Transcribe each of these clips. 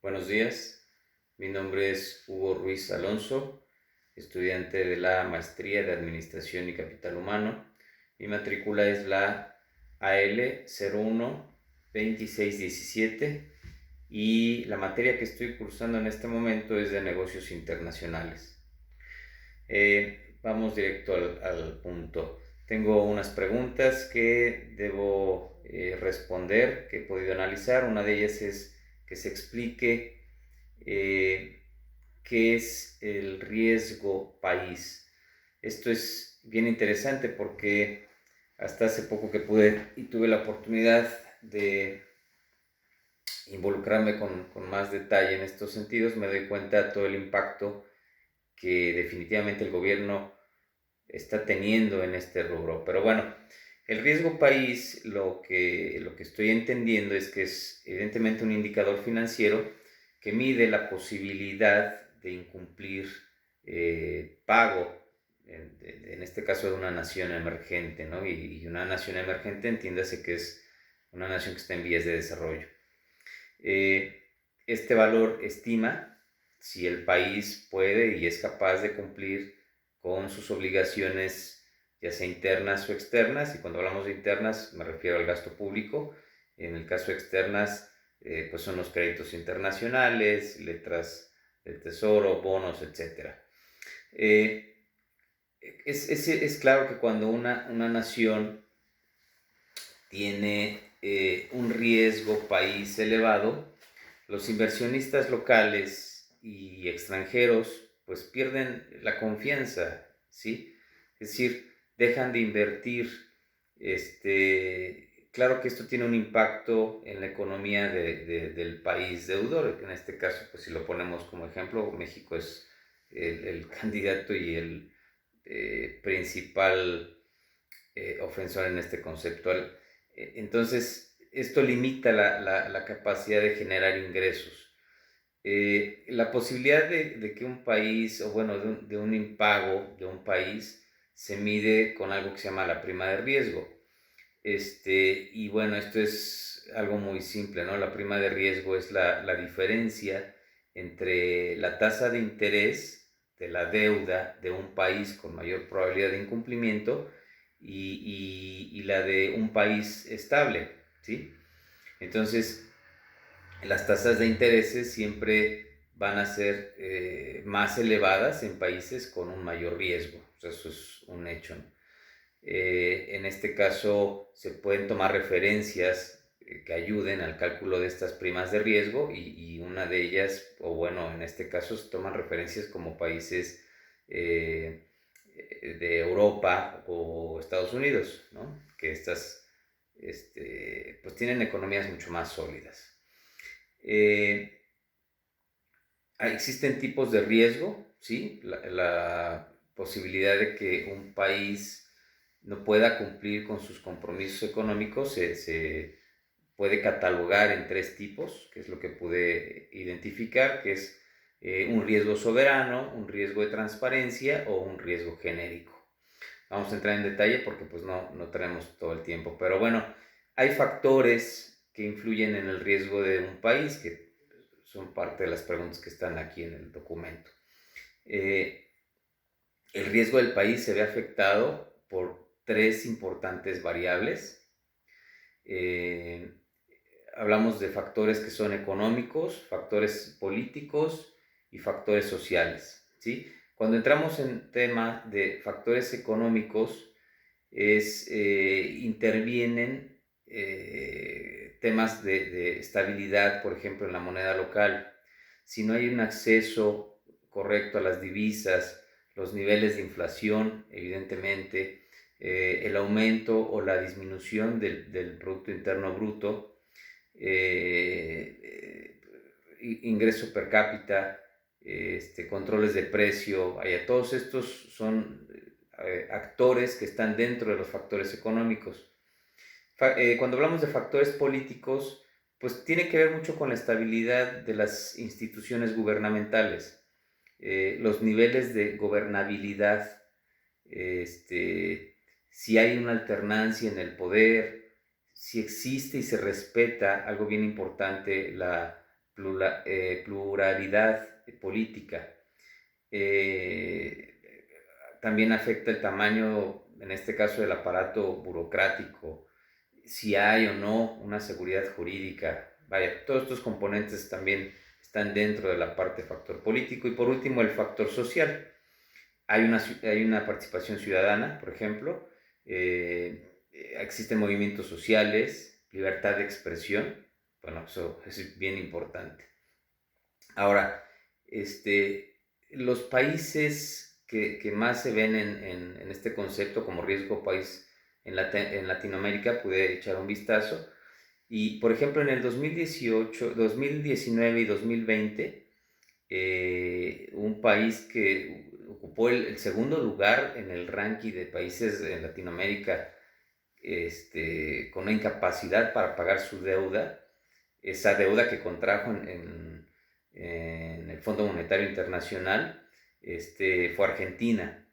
Buenos días, mi nombre es Hugo Ruiz Alonso, estudiante de la Maestría de Administración y Capital Humano. Mi matrícula es la AL01-2617 y la materia que estoy cursando en este momento es de negocios internacionales. Vamos directo al punto. Tengo unas preguntas que debo responder, que he podido analizar. Una de ellas es que se explique qué es el riesgo país. Esto es bien interesante porque hasta hace poco que pude y tuve la oportunidad de involucrarme con más detalle en estos sentidos, me doy cuenta de todo el impacto que definitivamente el gobierno está teniendo en este rubro. Pero bueno, el riesgo país, lo que estoy entendiendo es que es evidentemente un indicador financiero que mide la posibilidad de incumplir pago, en este caso de una nación emergente, ¿no? Y una nación emergente, entiéndase que es una nación que está en vías de desarrollo. Eh, este valor estima si el país puede y es capaz de cumplir con sus obligaciones, ya sea internas o externas, y cuando hablamos de internas me refiero al gasto público. En el caso de externas, pues son los créditos internacionales, letras del tesoro, bonos, etc. Es claro que cuando una nación tiene un riesgo país elevado, los inversionistas locales y extranjeros pues pierden la confianza, ¿sí? Es decir, dejan de invertir. Claro que esto tiene un impacto en la economía del país deudor, en este caso, pues si lo ponemos como ejemplo, México es el candidato y el principal ofensor en este concepto. Entonces, esto limita la capacidad de generar ingresos. La posibilidad de que un país, o bueno, de un impago de un país, se mide con algo que se llama la prima de riesgo. Y bueno, esto es algo muy simple, ¿no? La prima de riesgo es la diferencia entre la tasa de interés de la deuda de un país con mayor probabilidad de incumplimiento y la de un país estable, ¿sí? Entonces, las tasas de intereses siempre van a ser más elevadas en países con un mayor riesgo. O sea, eso es un hecho, ¿no? En este caso se pueden tomar referencias que ayuden al cálculo de estas primas de riesgo y una de ellas, o bueno, en este caso se toman referencias como países de Europa o Estados Unidos, ¿no? Que estas pues tienen economías mucho más sólidas. Existen tipos de riesgo, ¿sí? La posibilidad de que un país no pueda cumplir con sus compromisos económicos se puede catalogar en tres tipos, que es lo que pude identificar, que es un riesgo soberano, un riesgo de transparencia o un riesgo genérico. Vamos a entrar en detalle porque pues no tenemos todo el tiempo, pero bueno, hay factores que influyen en el riesgo de un país, que son parte de las preguntas que están aquí en el documento. El riesgo del país se ve afectado por tres importantes variables. Eh, Hablamos de factores que son económicos, factores políticos y factores sociales, ¿sí? Cuando entramos en tema de factores económicos, intervienen temas de estabilidad, por ejemplo, en la moneda local. Si no hay un acceso correcto a las divisas, los niveles de inflación, evidentemente, el aumento o la disminución del Producto Interno Bruto, ingreso per cápita, controles de precio, todos estos son actores que están dentro de los factores económicos. Cuando hablamos de factores políticos, pues tiene que ver mucho con la estabilidad de las instituciones gubernamentales, los niveles de gobernabilidad, si hay una alternancia en el poder, si existe y se respeta, algo bien importante, la pluralidad política. También afecta el tamaño, en este caso, del aparato burocrático, si hay o no una seguridad jurídica. Vaya, todos estos componentes también están dentro de la parte factor político. Y por último, el factor social. Hay una participación ciudadana, por ejemplo, existen movimientos sociales, libertad de expresión. Bueno, eso es bien importante. Ahora, los países que más se ven en este concepto como riesgo país en Latinoamérica, pude echar un vistazo. Y, por ejemplo, en el 2018, 2019 y 2020, un país que ocupó el segundo lugar en el ranking de países en Latinoamérica, con una incapacidad para pagar su deuda, esa deuda que contrajo en el Fondo Monetario Internacional, fue Argentina.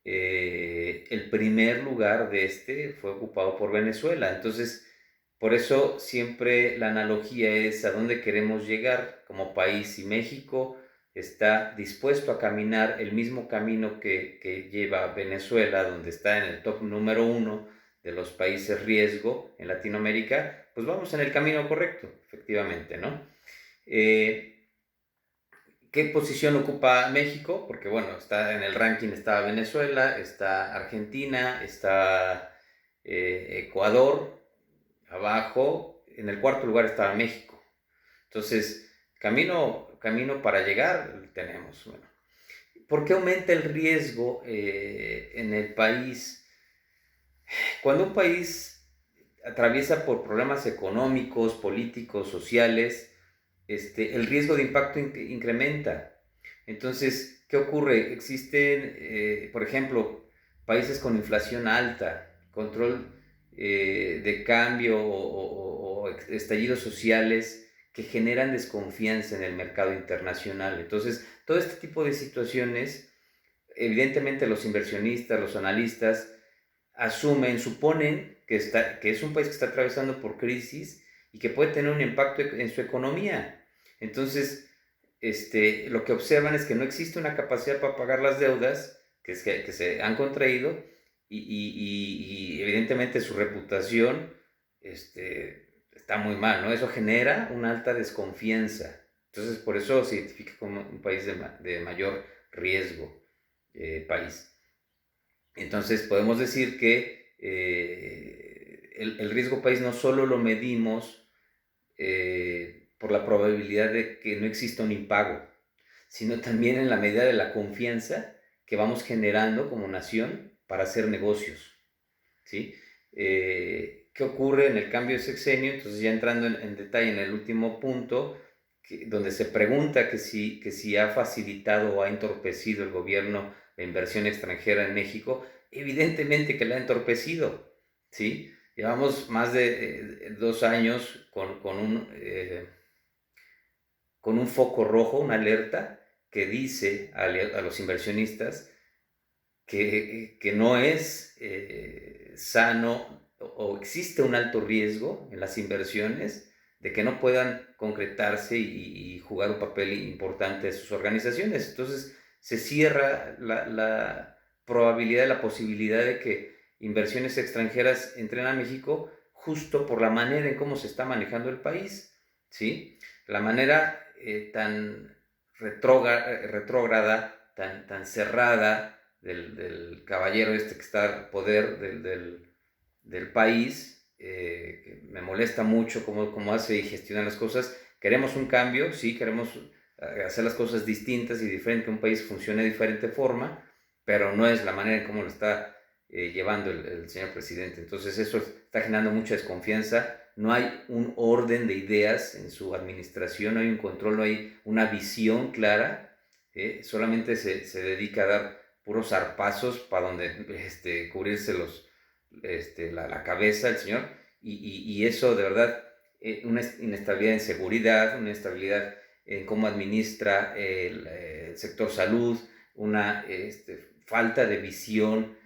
El primer lugar de fue ocupado por Venezuela. Entonces, por eso siempre la analogía es a dónde queremos llegar como país. Y México está dispuesto a caminar el mismo camino que lleva Venezuela, donde está en el top número 1 de los países riesgo en Latinoamérica, pues vamos en el camino correcto, efectivamente, ¿no? ¿Qué posición ocupa México? Porque bueno, está en el ranking, está Venezuela, está Argentina, está Ecuador, abajo, en el cuarto lugar está México. Entonces, camino para llegar tenemos. Bueno, ¿por qué aumenta el riesgo en el país? Cuando un país atraviesa por problemas económicos, políticos, sociales, el riesgo de impacto incrementa. Entonces, ¿qué ocurre? Existen, por ejemplo, países con inflación alta, control de cambio o estallidos sociales que generan desconfianza en el mercado internacional. Entonces, todo este tipo de situaciones, evidentemente los inversionistas, los analistas, suponen que es un país que está atravesando por crisis y que puede tener un impacto en su economía. Entonces, lo que observan es que no existe una capacidad para pagar las deudas que se han contraído y evidentemente su reputación está muy mal, ¿no? Eso genera una alta desconfianza. Entonces, por eso se identifica como un país de mayor riesgo, país. Entonces podemos decir que el riesgo país no solo lo medimos por la probabilidad de que no exista un impago, sino también en la medida de la confianza que vamos generando como nación para hacer negocios, ¿sí? ¿Qué ocurre en el cambio de sexenio? Entonces, ya entrando en detalle en el último punto, donde se pregunta que si ha facilitado o ha entorpecido el gobierno la inversión extranjera en México. Evidentemente que la ha entorpecido, ¿sí? Llevamos más de 2 años con un foco rojo, una alerta que dice a los inversionistas que no es sano o existe un alto riesgo en las inversiones de que no puedan concretarse y jugar un papel importante sus organizaciones. Entonces se cierra la probabilidad, la posibilidad de que inversiones extranjeras entren a México justo por la manera en cómo se está manejando el país, ¿sí? La manera tan retrógrada, tan cerrada del caballero que está al poder del país, que me molesta mucho cómo hace y gestiona las cosas. Queremos un cambio, sí, queremos hacer las cosas distintas y diferente, que un país funcione de diferente forma, pero no es la manera en cómo lo está llevando el señor presidente. Entonces eso está generando mucha desconfianza. No hay un orden de ideas en su administración, no hay un control, no hay una visión clara. Solamente se dedica a dar puros zarpazos para donde cubrirse la cabeza el señor, y eso de verdad, una inestabilidad en seguridad, una inestabilidad en cómo administra el sector salud, una falta de visión.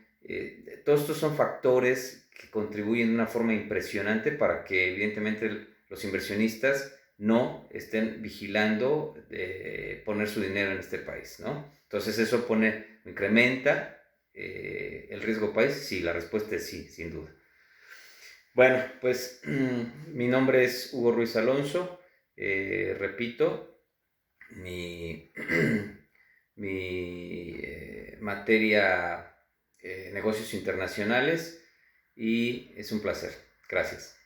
Todos estos son factores que contribuyen de una forma impresionante para que evidentemente los inversionistas no estén vigilando poner su dinero en este país, ¿no? Entonces eso incrementa el riesgo país. Sí, la respuesta es sí, sin duda. Bueno, pues mi nombre es Hugo Ruiz Alonso. Repito, mi, mi materia negocios internacionales, y es un placer. Gracias.